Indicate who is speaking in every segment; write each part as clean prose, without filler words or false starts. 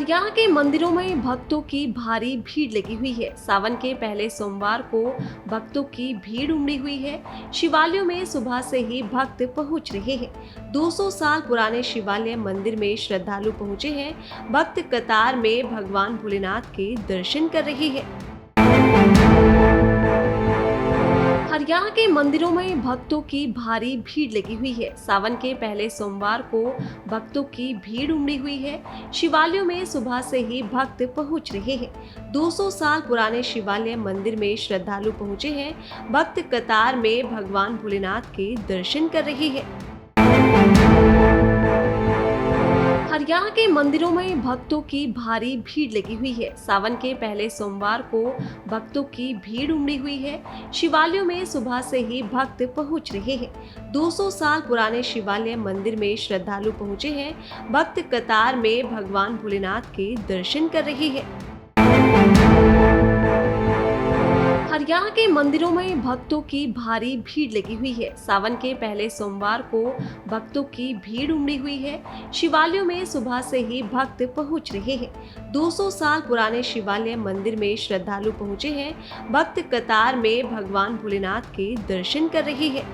Speaker 1: हरियाणा के मंदिरों में भक्तों की भारी भीड़ लगी हुई है। सावन के पहले सोमवार को भक्तों की भीड़ उमड़ी हुई है। शिवालयों में सुबह से ही भक्त पहुंच रहे हैं। 200 साल पुराने शिवालय मंदिर में श्रद्धालु पहुंचे हैं। भक्त कतार में भगवान भोलेनाथ के दर्शन कर रहे हैं। हरियाणा के मंदिरों में भक्तों की भारी भीड़ लगी हुई है। सावन के पहले सोमवार को भक्तों की भीड़ उमड़ी हुई है। शिवालयों में सुबह से ही भक्त पहुंच रहे हैं। 200 साल पुराने शिवालय मंदिर में श्रद्धालु पहुंचे हैं। भक्त कतार में भगवान भोलेनाथ के दर्शन कर रहे हैं। हरियाणा के मंदिरों में भक्तों की भारी भीड़ लगी हुई है। सावन के पहले सोमवार को भक्तों की भीड़ उमड़ी हुई है। शिवालयों में सुबह से ही भक्त पहुंच रहे हैं। 200 साल पुराने शिवालय मंदिर में श्रद्धालु पहुंचे हैं। भक्त कतार में भगवान भोलेनाथ के दर्शन कर रहे हैं। हरियाणा के मंदिरों में भक्तों की भारी भीड़ लगी हुई है। सावन के पहले सोमवार को भक्तों की भीड़ उमड़ी हुई है। शिवालयों में सुबह से ही भक्त पहुंच रहे हैं। 200 साल पुराने शिवालय मंदिर में श्रद्धालु पहुंचे हैं। भक्त कतार में भगवान भोलेनाथ के दर्शन कर रहे हैं।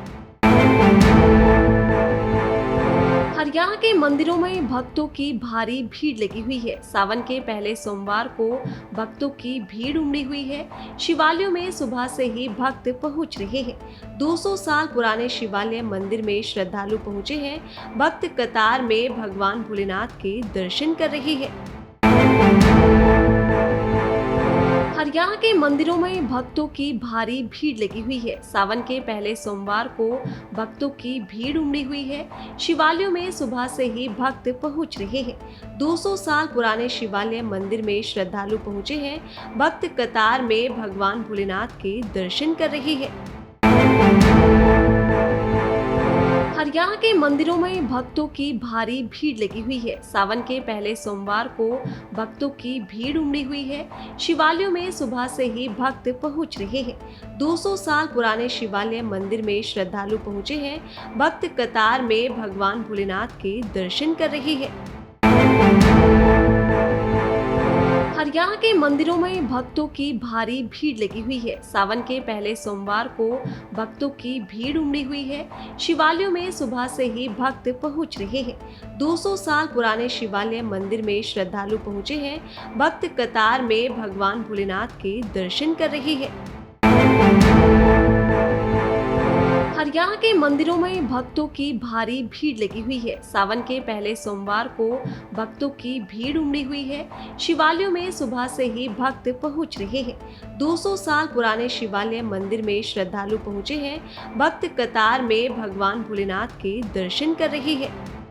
Speaker 1: हरियाणा के मंदिरों में भक्तों की भारी भीड़ लगी हुई है। सावन के पहले सोमवार को भक्तों की भीड़ उमड़ी हुई है। शिवालयों में सुबह से ही भक्त पहुंच रहे हैं। 200 साल पुराने शिवालय मंदिर में श्रद्धालु पहुंचे हैं। भक्त कतार में भगवान भोलेनाथ के दर्शन कर रहे हैं। हरियाणा के मंदिरों में भक्तों की भारी भीड़ लगी हुई है। सावन के पहले सोमवार को भक्तों की भीड़ उमड़ी हुई है। शिवालयों में सुबह से ही भक्त पहुंच रहे हैं। 200 साल पुराने शिवालय मंदिर में श्रद्धालु पहुंचे हैं। भक्त कतार में भगवान भोलेनाथ के दर्शन कर रहे हैं। हरियाणा के मंदिरों में भक्तों की भारी भीड़ लगी हुई है। सावन के पहले सोमवार को भक्तों की भीड़ उमड़ी हुई है। शिवालयों में सुबह से ही भक्त पहुंच रहे हैं। 200 साल पुराने शिवालय मंदिर में श्रद्धालु पहुंचे हैं। भक्त कतार में भगवान भोलेनाथ के दर्शन कर रहे हैं। हरियाणा के मंदिरों में भक्तों की भारी भीड़ लगी हुई है। सावन के पहले सोमवार को भक्तों की भीड़ उमड़ी हुई है। शिवालयों में सुबह से ही भक्त पहुंच रहे हैं। 200 साल पुराने शिवालय मंदिर में श्रद्धालु पहुंचे हैं। भक्त कतार में भगवान भोलेनाथ के दर्शन कर रहे हैं। हरियाणा के मंदिरों में भक्तों की भारी भीड़ लगी हुई है। सावन के पहले सोमवार को भक्तों की भीड़ उमड़ी हुई है। शिवालयों में सुबह से ही भक्त पहुंच रहे हैं। 200 साल पुराने शिवालय मंदिर में श्रद्धालु पहुंचे हैं। भक्त कतार में भगवान भोलेनाथ के दर्शन कर रहे हैं।